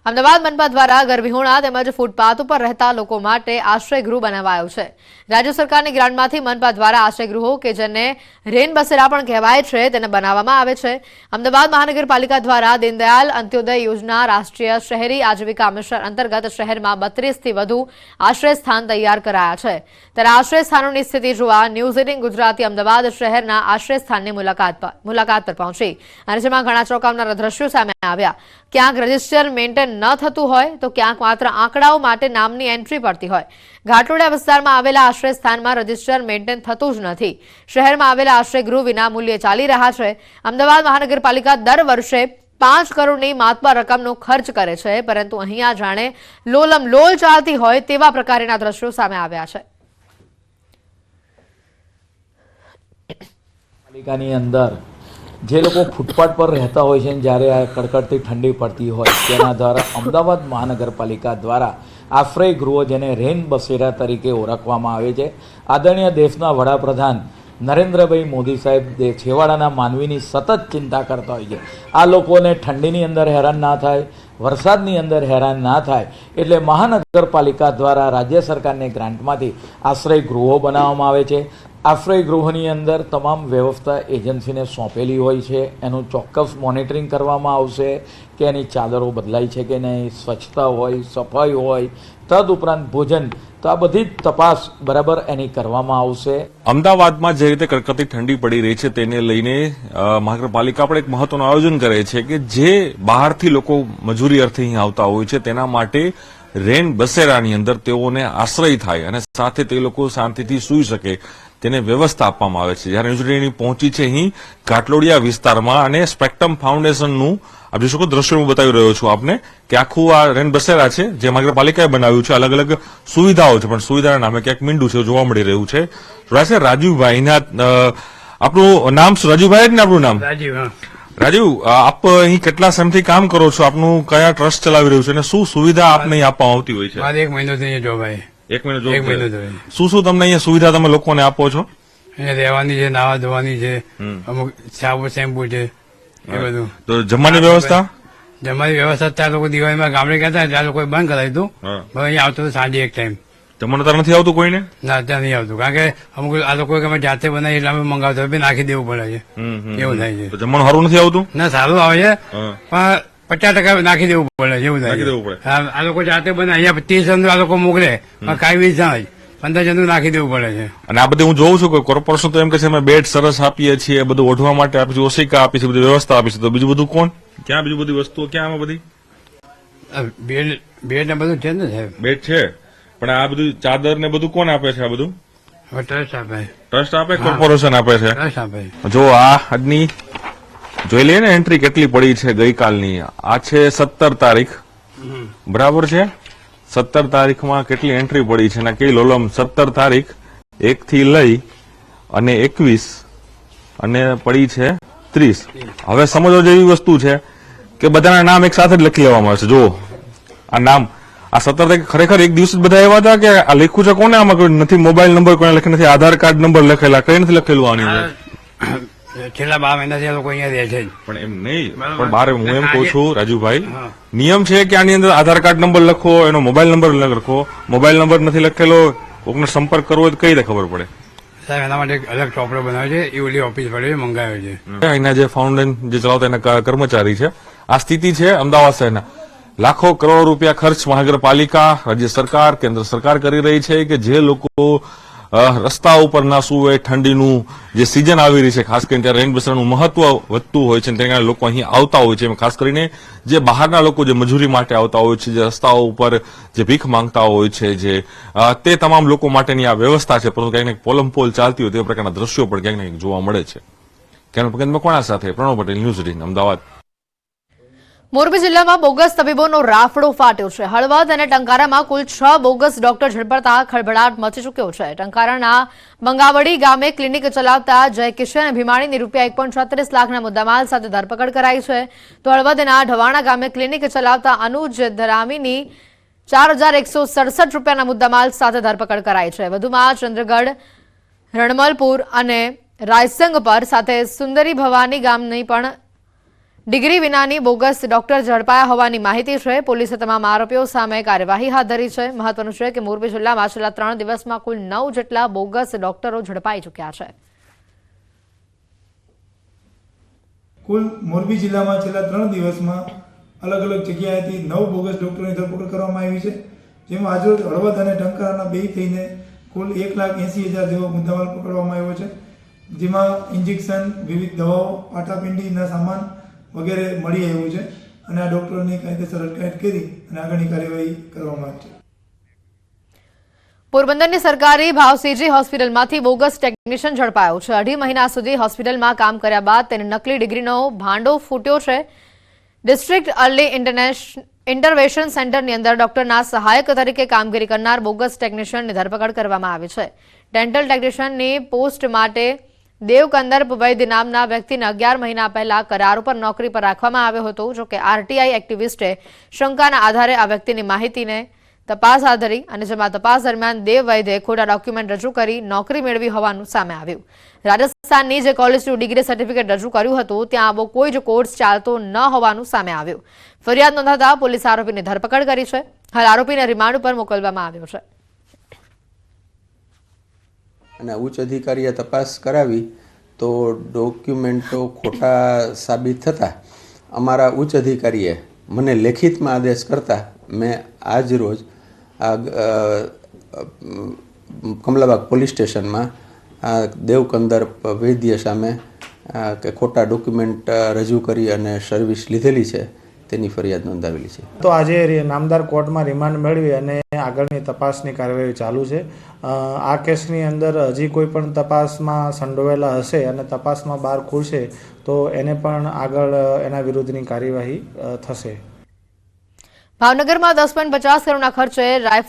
અમદાવાદ મનપા દ્વારા ઘરવિહોણા તેમજ ફૂટપાથ ઉપર રહેતા લોકો માટે આશ્રયગૃહ બનાવાયો છે। રાજ્ય સરકારની ગ્રાન્ટમાંથી મનપા દ્વારા આશ્રયગૃહો કે જેને રેન બસેરા પણ કહેવાય છે તેને બનાવવામાં આવે છે। અમદાવાદ મહાનગરપાલિકા દ્વારા દીનદયાલ અંત્યોદય યોજના રાષ્ટ્રીય શહેરી આજીવિકા મિશન અંતર્ગત શહેરમાં 32 થી વધુ આશ્રય સ્થાન તૈયાર કરાયા છે। ત્યારે આશ્રય સ્થાનોની સ્થિતિ જોવા ન્યૂઝ 18 ગુજરાતી અમદાવાદ શહેરના આશ્રય સ્થાનની મુલાકાત પર પહોંચી અને જેમાં ઘણા ચોંકાવનારા દ્રશ્યો સામે આવ્યા। ક્યાંક રજિસ્ટર મેન્ટેન ન થતું હોય તો ક્યાંક માત્ર આંકડાઓ માટે નામની એન્ટ્રી પડતી હોય। ઘાટલોડિયા વિસ્તારમાં આવેલા આશ્રય સ્થાનમાં રજિસ્ટર મેન્ટેન થતું જ નથી। શહેરમાં આવેલા આશ્રયગૃહ વિના મૂલ્યે ચાલી રહ્યા છે। અમદાવાદ મહાનગરપાલિકા દર વર્ષે 5 કરોડની માતબર રકમનો ખર્ચ કરે છે, પરંતુ અહીંયા જાણે લોલમ લોલ ચાલતી હોય તેવા પ્રકારના દ્રશ્યો સામે આવ્યા છે। પાલિકાની અંદર જે લોકો ફૂટપાથ પર રહેતા હોય છે, જ્યારે આ કડકડતી ઠંડી પડતી હોય તેના દ્વારા અમદાવાદ મહાનગરપાલિકા દ્વારા આશ્રય ગૃહો જેને રેન બસેરા તરીકે ઓળખવામાં આવે છે, આદરણીય દેશના વડાપ્રધાન નરેન્દ્રભાઈ મોદી સાહેબ છેવાડાના માનવીની સતત ચિંતા કરતા હોય છે। આ લોકોને ઠંડીની અંદર હેરાન ના થાય, વરસાદની અંદર હેરાન ના થાય એટલે મહાનગરપાલિકા દ્વારા રાજ્ય સરકારની ગ્રાન્ટમાંથી આશ્રય ગૃહો બનાવવામાં આવે છે। આશ્રય ગૃહની અંદર તમામ વ્યવસ્થા એજન્સીને સોંપેલી હોય છે। એનું ચોક્કસ મોનિટરિંગ કરવામાં આવશે કે એની ચાદરો બદલાય છે કે નહીં, સ્વચ્છતા હોય, સફાઈ હોય, તદુપરાંત ભોજન, તો આ બધી જ તપાસ બરાબર એની કરવામાં આવશે। અમદાવાદમાં જે રીતે કડકડતી ઠંડી પડી રહી છે તેને લઈને મહાનગરપાલિકા પણ એક મહત્વનું આયોજન કરે છે કે જે બહારથી લોકો મજૂરી અર્થે અહીં આવતા હોય છે તેના માટે રેન બસેરાની અંદર તેઓને આશ્રય થાય અને સાથે તે લોકો શાંતિથી સૂઈ શકે તેને વ્યવસ્થા આપવામાં આવે છે। જ્યારે ન્યૂઝ પહોંચી છે અહીં ઘાટલોડિયા વિસ્તારમાં અને સ્પેક્ટ્રમ ફાઉન્ડેશનનું આપ જોઈ શકો દ્રશ્ય હું બતાવી રહ્યો છું આપને કે આખું આ રેન બસેરા છે જે મહાનગરપાલિકાએ બનાવ્યું છે। અલગ અલગ સુવિધાઓ છે પણ સુવિધાના નામે ક્યાંક મીંડું છે જોવા મળી રહ્યું છે। જોડાશે રાજુભાઈના આપનું નામ શું? રાજુભાઈ જ ને આપનું નામ? રાજુ, આપ અહીં કેટલા સમયથી કામ કરો છો? આપનું કયા ટ્રસ્ટ ચલાવી રહ્યું છે અને શું સુવિધા આપને અહીં આપવામાં આવતી હોય છે? 1 મહિનોથી જોબ આવે। 1 મહિનો જોબ। શું તમને અહીંયા સુવિધા તમે લોકોને આપો છો? અહીંયા રહેવાની છે, નાવા ધોવાની છે, અમુક સાબુ શેમ્પુ છે, એ બધું। તો જમવાની વ્યવસ્થા? જમવાની વ્યવસ્થા ત્યાં લોકો દિવાળીમાં ગામડે ગયા ત્યાં લોકોએ બંધ કરાવી હતું, હવે અહીંયા આવતું હતું સાંજે એક ટાઈમ। જમવાનું ત્યાં નથી આવતું કોઈને? ના, ત્યાં નહીં આવતું, કારણ કે અમુક આ લોકો અમે જાતે બનાવી એટલે અમે મંગાવતા હોય, નાખી દેવું પડે છે, એવું થાય છે। જમવાનું સારું નથી આવતું? ના, સારું આવે છે પણ 50% નાખી દેવું પડે છે, એવું થાય છે। આ લોકો જાતે બનાવે, અહીંયા 30 જણ આ લોકો મોકલે પણ કાંઈ 20 જણ 15 જણ નાખી દેવું પડે છે। અને આ બધું હું જોઉં છું કે કોર્પોરેશન તો એમ કે છે અમે બેડ સરસ આપીએ છીએ, બધું ઓઢવા માટે આપીએ છીએ, ઓશિકા આપીએ છીએ, બધી વ્યવસ્થા આપીએ છીએ, તો બીજું બધું કોણ? ક્યાં બીજું બધી વસ્તુઓ ક્યાં આમાં બધી? બેડ ને બધું છે ને સાહેબ? બેડ છે પણ આ બધું ચાદર ને બધું કોણ આપે છે? આ બધું ટ્રસ્ટ આપે। ટ્રસ્ટ આપે? કોર્પોરેશન આપે છે? ટ્રસ્ટ આપે। જો આ આજની જોઈ લઈએ ને એન્ટ્રી કેટલી પડી છે ગઈકાલની। આ છે 17 તારીખ, બરાબર છે? 17 તારીખમાં કેટલી એન્ટ્રી પડી છે ને કઈ લોલમ 17 તારીખ 1 થી લઈ અને 21 અને પડી છે 30। હવે સમજવા જેવી વસ્તુ છે કે બધાના નામ એક સાથે જ લખી લેવામાં આવે છે। જો આ નામ આ 17 તારીખ ખરેખર એક દિવસ જ બધા એવા હતા કે આ લખ્યું છે કોને? આમાં કોઈ નથી મોબાઈલ નંબર કોઈને લખે નથી, આધાર કાર્ડ નંબર લખેલા, કઈ નથી લખેલું આની અંદર? છેલ્લા 12 મહિનાથી આ લોકો અહીંયા રહે છે। પણ એમ નહીં, પણ બારે હું એમ કહું છું રાજુભાઈ, નિયમ છે કે આની અંદર આધાર કાર્ડ નંબર લખો, એનો મોબાઈલ નંબર લખો। મોબાઈલ નંબર નથી લખેલો, કોઈનો સંપર્ક કરવો હોય તો કઈ રીતે ખબર પડે? સાહેબ એના માટે અલગ ચોપડો બનાવ્યો છે, એ ઓલી ઓફિસ પડે મંગાવ્યો છે। અહીંના જે ફાઉન્ડેશન જે ચલાવતા એના કર્મચારી છે। આ સ્થિતિ છે અમદાવાદ શહેરના। લાખો કરોડ રૂપિયા ખર્ચ મહાનગરપાલિકા, રાજ્ય સરકાર, કેન્દ્ર સરકાર કરી રહી છે કે જે લોકો રસ્તા ઉપર ના સુવે, ઠંડીનું જે સિઝન આવી રહી છે ખાસ કરીને ત્યારે રેન બસેરાનું મહત્વ વધતું હોય છે, તેના લોકો અહીં આવતા હોય છે। ખાસ કરીને જે બહારના લોકો જે મજૂરી માટે આવતા હોય છે, જે રસ્તાઓ ઉપર જે ભીખ માંગતા હોય છે, જે તે તમામ લોકો માટેની આ વ્યવસ્થા છે, પરંતુ ક્યાંક ને પોલમપોલ ચાલતી હોય તે પ્રકારના દ્રશ્યો પણ ક્યાંક ને ક્યાંક જોવા મળે છે। કેમેરા મકવાણા સાથે પ્રણવ પટેલ, ન્યૂઝ 18 અમદાવાદ। મોરબી જિલ્લામાં બોગસ તબીબોનો રાફડો ફાટ્યો છે। હળવદ અને ટંકારામાં કુલ 6 બોગસ ડોક્ટર ઝડપાતા ખળભળાટ મચી ચૂક્યો છે। ટંકારાના બંગાવડી ગામે ક્લિનિક ચલાવતા જયકિશન ભીમાણીની રૂપિયા 1.36 લાખના મુદ્દામાલ સાથે ધરપકડ કરાઈ છે, તો હળવદના ઢવાણા ગામે ક્લિનિક ચલાવતા અનુજ ધરામીની 4167 રૂપિયાના મુદ્દામાલ સાથે ધરપકડ કરાઈ છે। વધુમાં ચંદ્રગઢ, રણમલપુર અને રાયસંગ પર સાથે સુંદરી ભવાની ગામની પણ ડિગ્રી વિનાની બોગસ ડોક્ટર ઝડપાયા હોવાની માહિતી છે. પોલીસે તમામ આરોપીઓ સામે કાર્યવાહી હાથ ધરી છે. મહત્વનું છે કે મોરબી જિલ્લામાં છેલ્લા 3 દિવસમાં કુલ 9 જેટલા બોગસ ડોક્ટરો ઝડપાઈ ચૂક્યા છે. કુલ મોરબી જિલ્લામાં છેલ્લા 3 દિવસમાં અલગ અલગ જગ્યાએથી 9 બોગસ ડોક્ટરોની ધરપકડ કરવામાં આવી છે. જેમાં આજરોજ હળવદ અને ટંકારાના બે થઈને કુલ 1,80,000 જેવો મુદ્દામાલ પકડવામાં આવ્યો છે. જેમાં ઇન્જેક્શન, વિવિધ દવાઓ, પાટાપિંડીના સામાન વગેરે મળી આવ્યું છે અને આ ડોક્ટરોની કાયદેસર અટકાયત કરી અને આગળની કાર્યવાહી કરવામાં આવી છે. પોરબંદરની સરકારી ભાવસીજી હોસ્પિટલમાંથી બોગસ ટેકનિશિયન ઝડપાયો છે. 2.5 મહિના સુધી હોસ્પિટલમાં કામ કર્યા બાદ તેને નકલી ડિગ્રીનો ભાંડો ફૂટ્યો છે. ડિસ્ટ્રિક્ટ અર્લી ઇન્ટરવેન્શન સેન્ટરની અંદર ડોક્ટરના સહાયક તરીકે કામગીરી કરનાર બોગસ ટેકનિશિયનની ધરપકડ કરવામાં આવી છે. ડેન્ટલ ટેકનિશિયનની પોસ્ટ માટે દેવકંદર્પ વૈદ્ય નામના વ્યક્તિને 11 મહિના પહેલા કરાર ઉપર નોકરી પર રાખવામાં આવ્યો હતો. જોકે આરટીઆઈ એક્ટિવિસ્ટે શંકાના આધારે આ વ્યક્તિની માહિતીને તપાસ હાથ ધરી અને જેમાં તપાસ દરમિયાન દેવ વૈદ્યે ખોટા ડોક્યુમેન્ટ રજૂ કરી નોકરી મેળવી હોવાનું સામે આવ્યું. રાજસ્થાનની જે કોલેજનું ડિગ્રી સર્ટિફિકેટ રજૂ કર્યું હતું ત્યાં આવો કોઈ જ કોર્સ ચાલતો ન હોવાનું સામે આવ્યું. ફરિયાદ નોંધાતા પોલીસ આરોપીની ધરપકડ કરી છે. હાલ આરોપીને રિમાન્ડ ઉપર મોકલવામાં આવ્યો છે અને ઉચ્ચ અધિકારીએ તપાસ કરાવી તો ડોક્યુમેન્ટો ખોટા સાબિત થતાં અમારા ઉચ્ચ અધિકારીએ મને લેખિતમાં આદેશ કરતા મેં આજ રોજ કમલાબાગ પોલીસ સ્ટેશનમાં દેવકંદર્પ વૈદ્ય સામે કે ખોટા ડોક્યુમેન્ટ રજૂ કરી અને સર્વિસ લીધેલી છે તેની ફરિયાદ નોંધાવેલી છે. તો આજે નામદાર કોર્ટમાં રિમાન્ડ મેળવી અને આગળની તપાસની કાર્યવાહી ચાલુ છે. આ કેસની અંદર હજી કોઈ પણ તપાસમાં સંડોવાયેલા હશે અને તપાસમાં બહાર ખુલશે તો એને પણ આગળ એના વિરુદ્ધની કાર્યવાહી થશે. ભાવનગરમાં 10.50 કરોડના ખર્ચે રાઇફલ